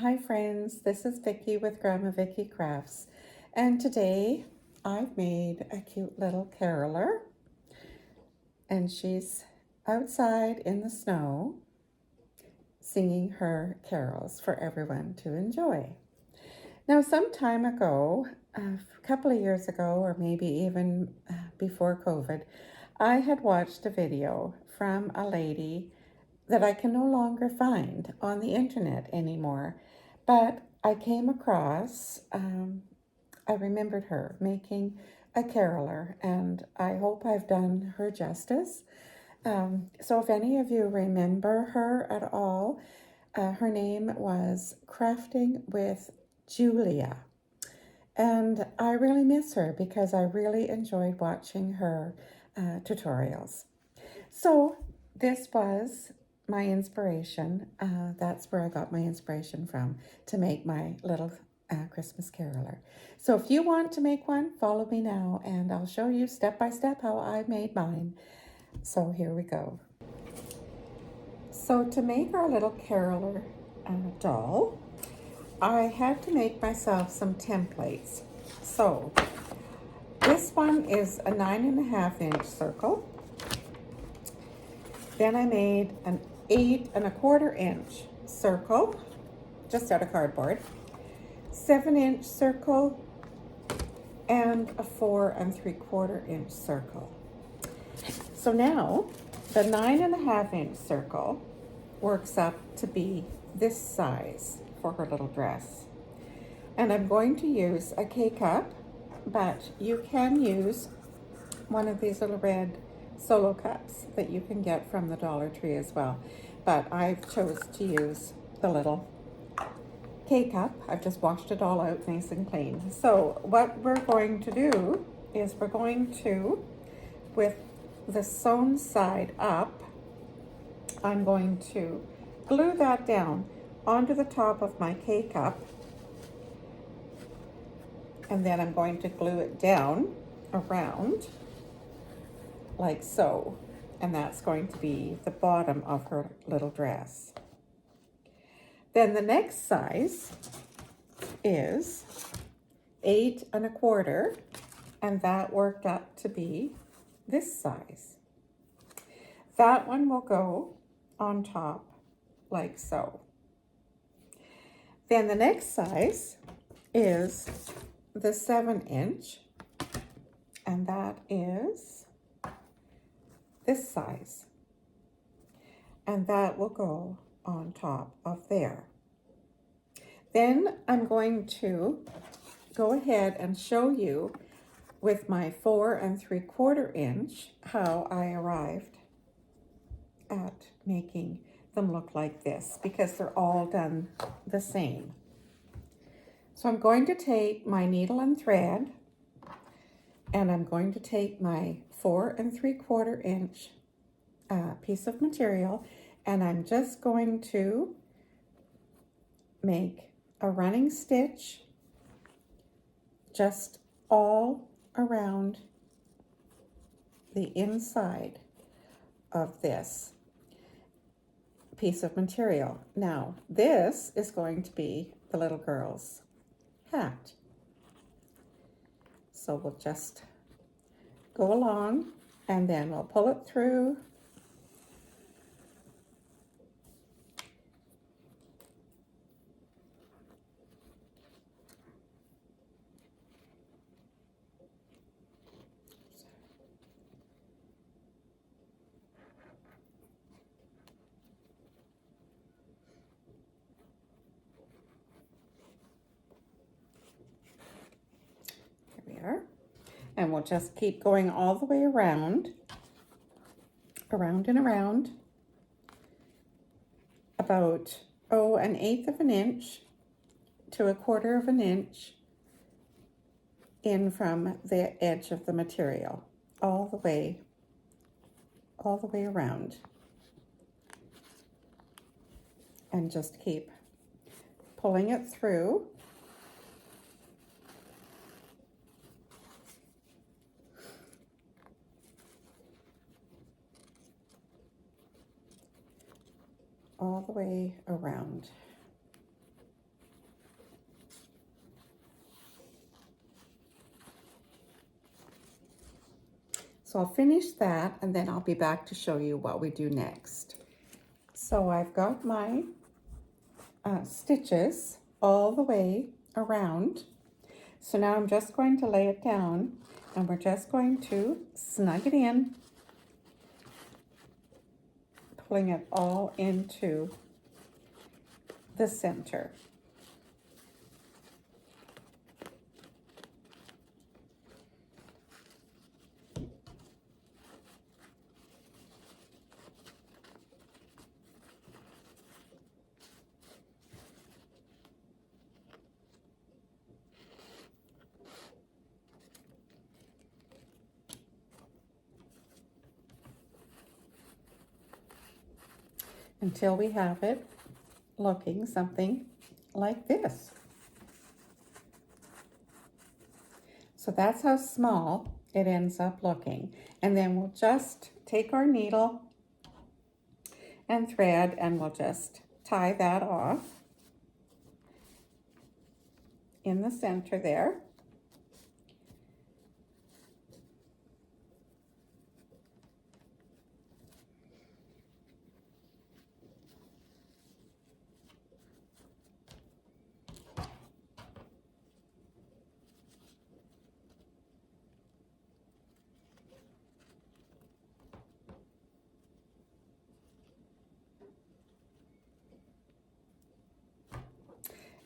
Hi friends, this is Vicki with Gramma Vicki Crafts, and today I've made a cute little caroler, and she's outside in the snow singing her carols for everyone to enjoy. Now, some time ago, a couple of years ago, or maybe even before COVID, I had watched a video from a lady that I can no longer find on the internet anymore. But I came across, I remembered her making a caroler, and I hope I've done her justice. So if any of you remember her at all, her name was Crafting with Julia. And I really miss her because I really enjoyed watching her tutorials. So this was my inspiration. That's where I got my inspiration from to make my little Christmas caroler. So if you want to make one, follow me now and I'll show you step by step how I made mine. So here we go. So to make our little caroler doll, I had to make myself some templates. So this one is a 9.5-inch circle. Then I made an 8.25-inch circle, just out of cardboard, 7-inch circle, and a 4.75-inch circle. So now the 9.5-inch circle works up to be this size for her little dress. And I'm going to use a K-cup, but you can use one of these little red solo cups that you can get from the Dollar Tree as well. But I've chose to use the little K-cup. I've just washed it all out nice and clean. So what we're going to do is we're going to, with the sewn side up, I'm going to glue that down onto the top of my K-cup, and then I'm going to glue it down around like so, and that's going to be the bottom of her little dress. Then the next size is 8.25, and that worked up to be this size. That one will go on top like so. Then the next size is the 7-inch, and that is this size, and that will go on top of there. Then I'm going to go ahead and show you with my 4.75-inch how I arrived at making them look like this, because they're all done the same. So I'm going to take my needle and thread, and I'm going to take my 4.75-inch piece of material, and I'm just going to make a running stitch just all around the inside of this piece of material. Now, this is going to be the little girl's hat. So we'll just go along, and then we'll pull it through. Here we are. And we'll just keep going all the way around and around, about, 1/8 of an inch to 1/4 of an inch in from the edge of the material, all the way around. And just keep pulling it through. All the way around. So I'll finish that and then I'll be back to show you what we do next. So I've got my stitches all the way around. So now I'm just going to lay it down and we're just going to snug it in, pulling it all into the center. Until we have it looking something like this. So that's how small it ends up looking. And then we'll just take our needle and thread and we'll just tie that off in the center there.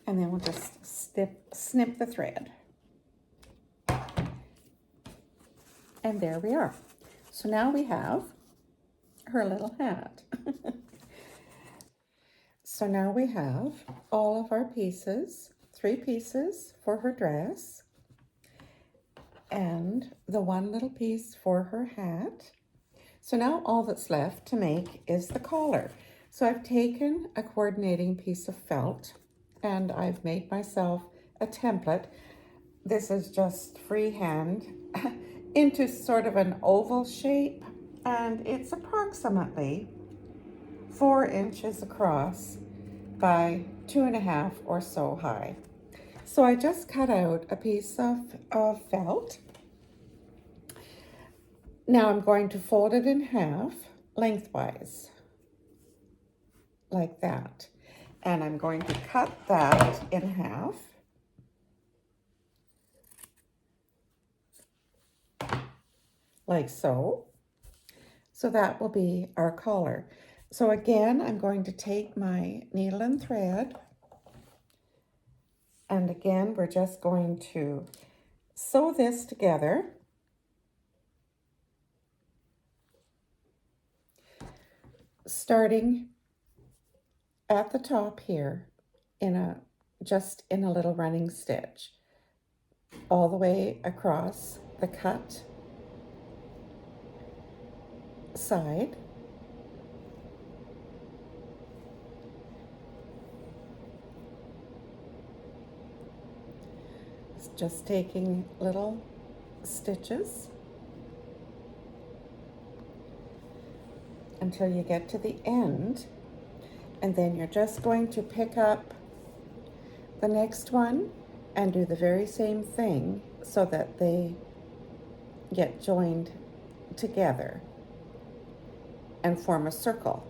And then we'll just snip the thread. And there we are. So now we have her little hat. So now we have all of our pieces, 3 pieces for her dress, and the one little piece for her hat. So now all that's left to make is the collar. So I've taken a coordinating piece of felt and I've made myself a template. This is just freehand into sort of an oval shape, and it's approximately 4 inches across by 2.5 or so high. So I just cut out a piece of felt. Now I'm going to fold it in half lengthwise, like that. And I'm going to cut that in half. Like so. So that will be our collar. So again, I'm going to take my needle and thread. And again, we're just going to sew this together. Starting at the top here just in a little running stitch all the way across the cut side. It's just taking little stitches until you get to the end, and then you're just going to pick up the next one and do the very same thing so that they get joined together and form a circle.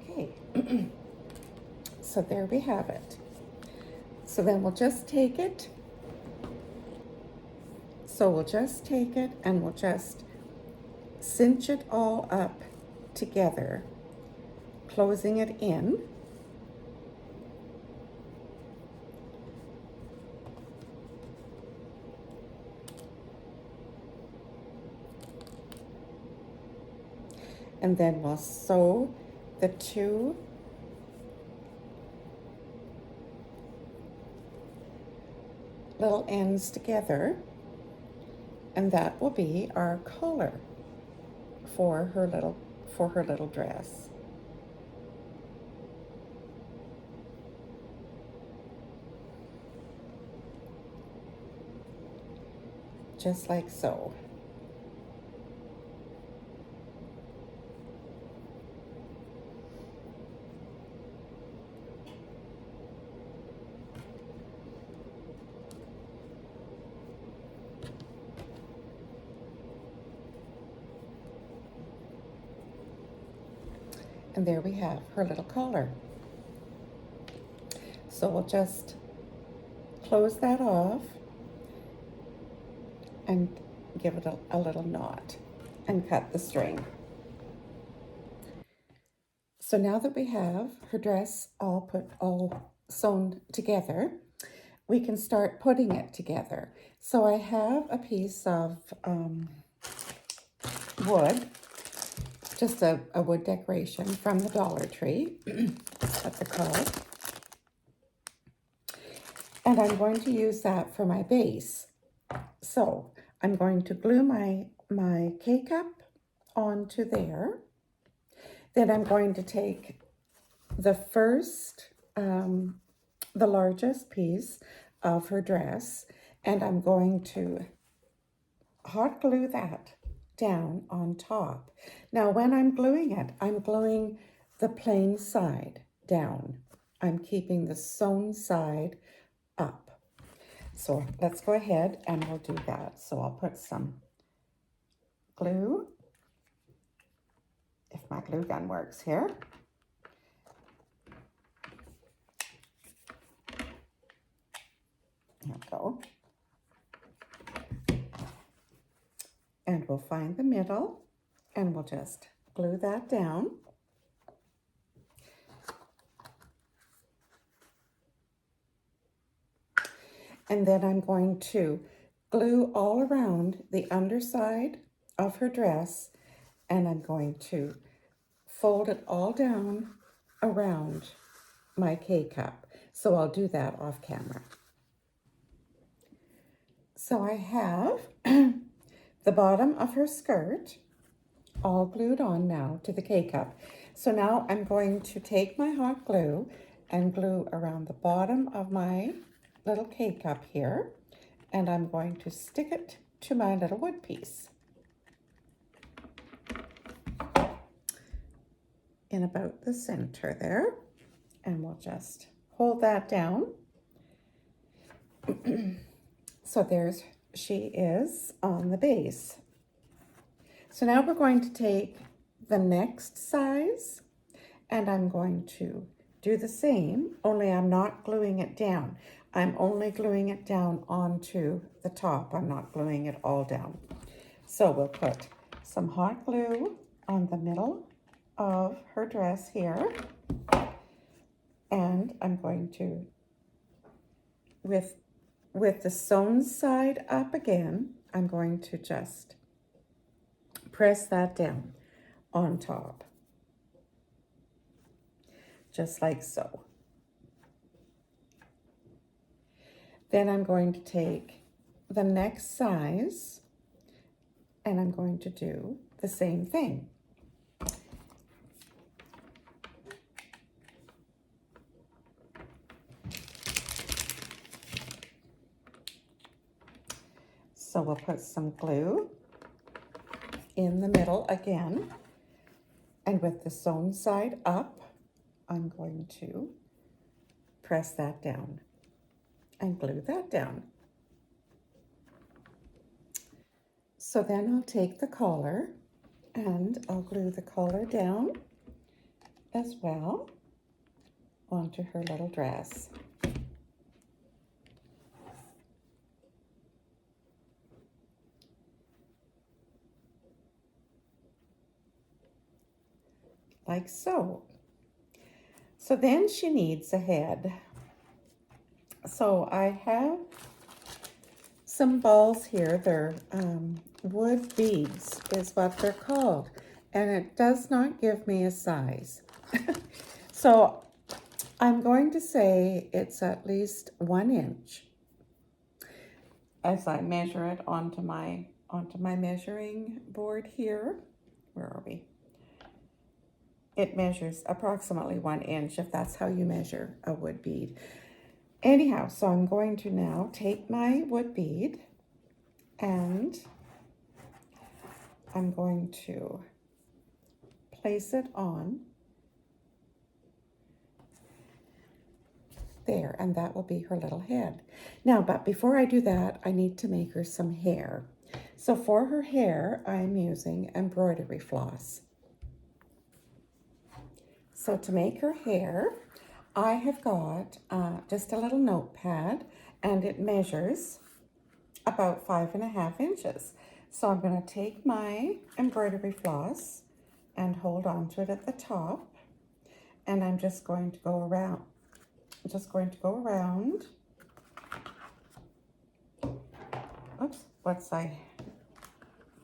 Okay, so there we have it. So then we'll just take it. So we'll just take it and we'll just cinch it all up together, closing it in. And then we'll sew the 2 little ends together, and that will be our collar for her little dress. just like so. And there we have her little collar. So we'll just close that off and give it a little knot and cut the string. So now that we have her dress all sewn together, we can start putting it together. So I have a piece of wood, just a wood decoration from the Dollar Tree, that's the called. And I'm going to use that for my base. So I'm going to glue my K-cup onto there. Then I'm going to take the the largest piece of her dress, and I'm going to hot glue that down on top. Now, when I'm gluing it, I'm gluing the plain side down. I'm keeping the sewn side up. So let's go ahead and we'll do that. So I'll put some glue, if my glue gun works here. There we go. And we'll find the middle and we'll just glue that down. And then I'm going to glue all around the underside of her dress, and I'm going to fold it all down around my K-cup. So I'll do that off camera. So I have the bottom of her skirt all glued on now to the K-cup. So now I'm going to take my hot glue and glue around the bottom of my little K-cup here, and I'm going to stick it to my little wood piece in about the center there, and we'll just hold that down. So there's she is on the base. So now we're going to take the next size, and I'm going to do the same, only I'm not gluing it down. I'm only gluing it down onto the top. I'm not gluing it all down. So we'll put some hot glue on the middle of her dress here. And I'm going to, with the sewn side up again, I'm going to just press that down on top. Just like so. Then I'm going to take the next size and I'm going to do the same thing. So we'll put some glue in the middle again, and with the sewn side up, I'm going to press that down and glue that down. So then I'll take the collar and I'll glue the collar down as well onto her little dress. Like so. So then she needs a head. So I have some balls here. They're wood beads is what they're called. And it does not give me a size. So I'm going to say it's at least 1 inch as I measure it onto my measuring board here. Where are we? It measures approximately 1 inch if that's how you measure a wood bead. Anyhow, so I'm going to now take my wood bead and I'm going to place it on there, and that will be her little head. Now, but before I do that, I need to make her some hair. So for her hair, I'm using embroidery floss. So to make her hair, I have got just a little notepad, and it measures about 5.5 inches. So I'm going to take my embroidery floss and hold on to it at the top, and I'm just going to go around. Oops, once I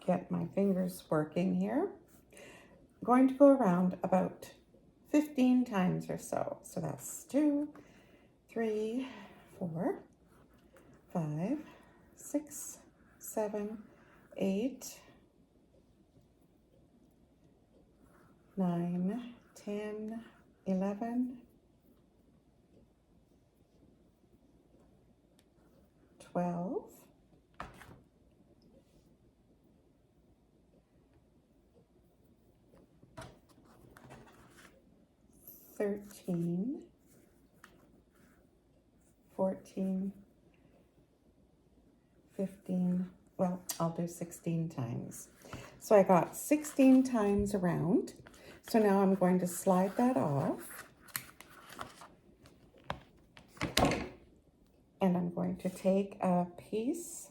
get my fingers working here, I'm going to go around about 15 times or so. So that's 2, 3, 4, 5, 6, 7, 8, 9, 10, 11, 12, 13, 14, 15, well, I'll do 16 times. So I got 16 times around. So now I'm going to slide that off. And I'm going to take a piece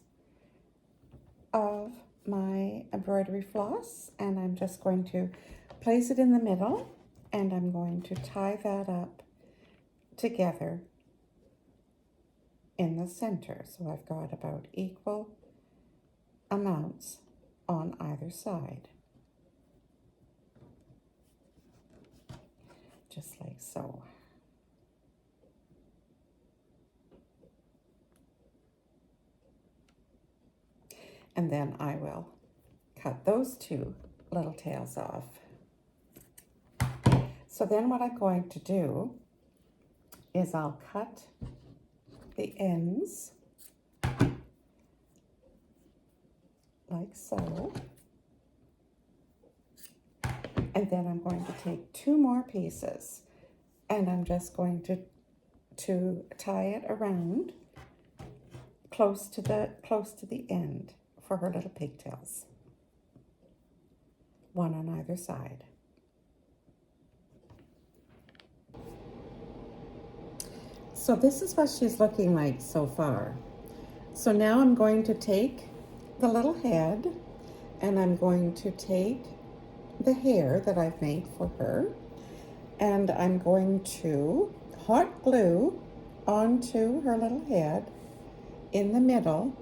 of my embroidery floss, and I'm just going to place it in the middle, and I'm going to tie that up together in the center. So I've got about equal amounts on either side, just like so. And then I will cut those two little tails off. So then what I'm going to do is I'll cut the ends like so. And then I'm going to take 2 more pieces, and I'm just going to tie it around close to the end for her little pigtails. 1 on either side. So this is what she's looking like so far. So now I'm going to take the little head, and I'm going to take the hair that I've made for her, and I'm going to hot glue onto her little head in the middle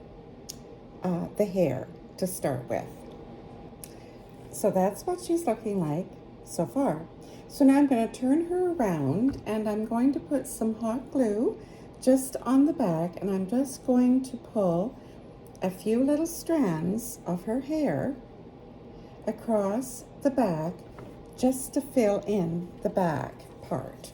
the hair to start with. So that's what she's looking like so far. So now I'm going to turn her around, and I'm going to put some hot glue just on the back, and I'm just going to pull a few little strands of her hair across the back just to fill in the back part.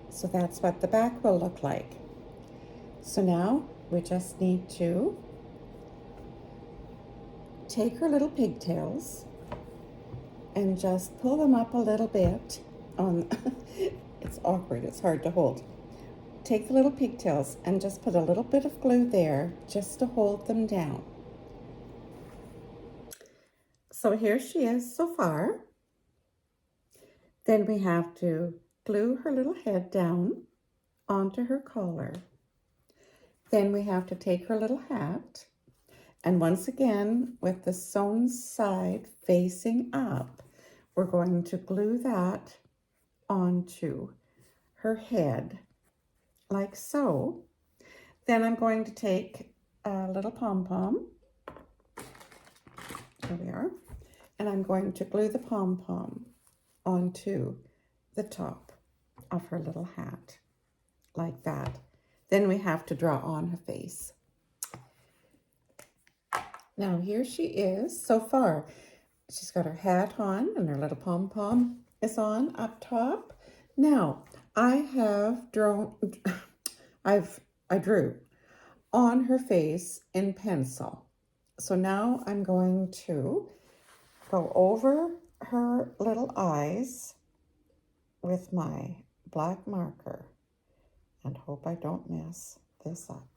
So that's what the back will look like. So now we just need to take her little pigtails and just pull them up a little bit on, it's awkward, it's hard to hold. Take the little pigtails and just put a little bit of glue there just to hold them down. So here she is so far. Then we have to glue her little head down onto her collar. Then we have to take her little hat, and once again, with the sewn side facing up, we're going to glue that onto her head, like so. Then I'm going to take a little pom-pom, Here we are. And I'm going to glue the pom-pom onto the top of her little hat, like that. Then we have to draw on her face. Now here she is. So far, she's got her hat on and her little pom-pom is on up top. Now, I drew on her face in pencil. So now I'm going to go over her little eyes with my black marker and hope I don't mess this up.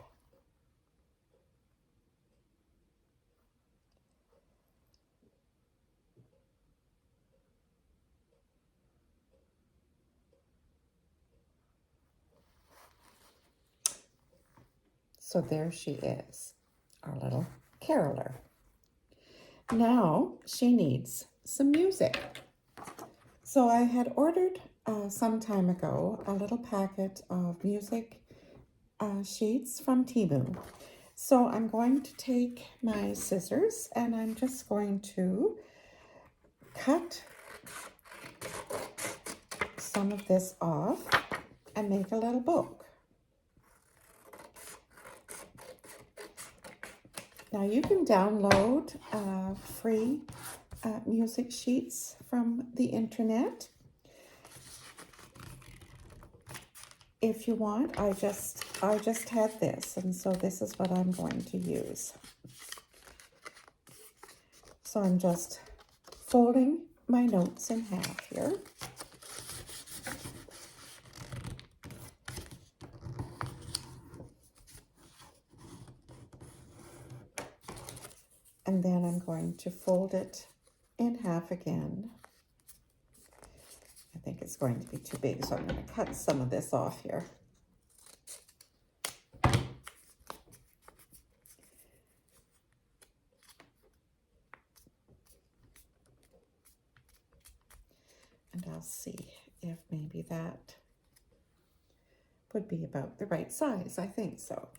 So there she is, our little caroler. Now she needs some music. So I had ordered some time ago a little packet of music sheets from Temu. So I'm going to take my scissors and I'm just going to cut some of this off and make a little book. Now you can download free music sheets from the internet if you want. I just had this, and so this is what I'm going to use. So I'm just folding my notes in half here. And then I'm going to fold it in half again. I think it's going to be too big, so I'm going to cut some of this off here. And I'll see if maybe that would be about the right size. I think so.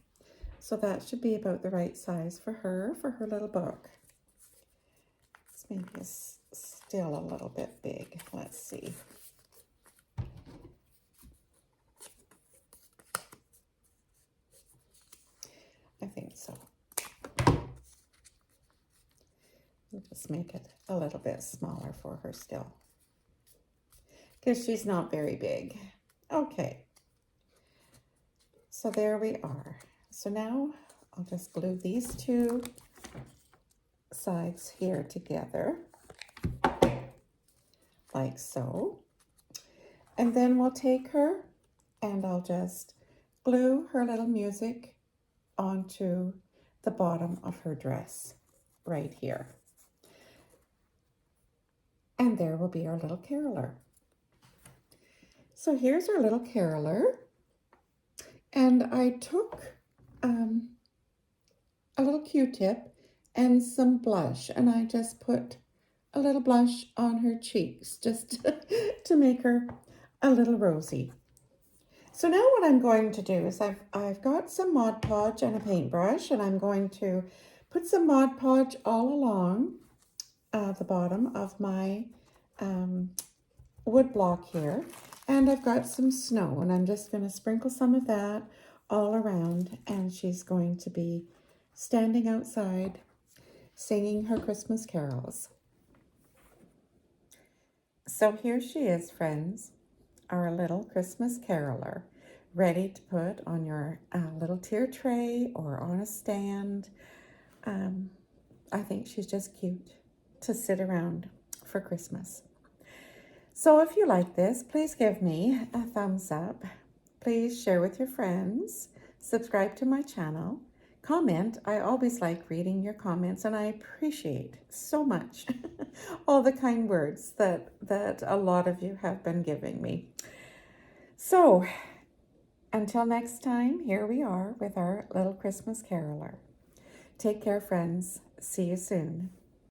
So that should be about the right size for her little book. This maybe is still a little bit big. Let's see. I think so. We'll just make it a little bit smaller for her still, because she's not very big. Okay. So there we are. So now I'll just glue these two sides here together, like so. And then we'll take her and I'll just glue her little music onto the bottom of her dress right here. And there will be our little caroler. So here's our little caroler. And I took a little Q-tip and some blush, and I just put a little blush on her cheeks just to make her a little rosy. So now what I'm going to do is I've got some Mod Podge and a paintbrush, and I'm going to put some Mod Podge all along the bottom of my wood block here. And I've got some snow, and I'm just going to sprinkle some of that all around, and she's going to be standing outside singing her Christmas carols. So here she is, friends, our little Christmas caroler, ready to put on your little tier tray or on a stand. I think she's just cute to sit around for Christmas. So if you like this, please give me a thumbs up. Please share with your friends. Subscribe to my channel. Comment. I always like reading your comments, and I appreciate so much all the kind words that a lot of you have been giving me. So until next time, here we are with our little Christmas caroler. Take care, friends. See you soon.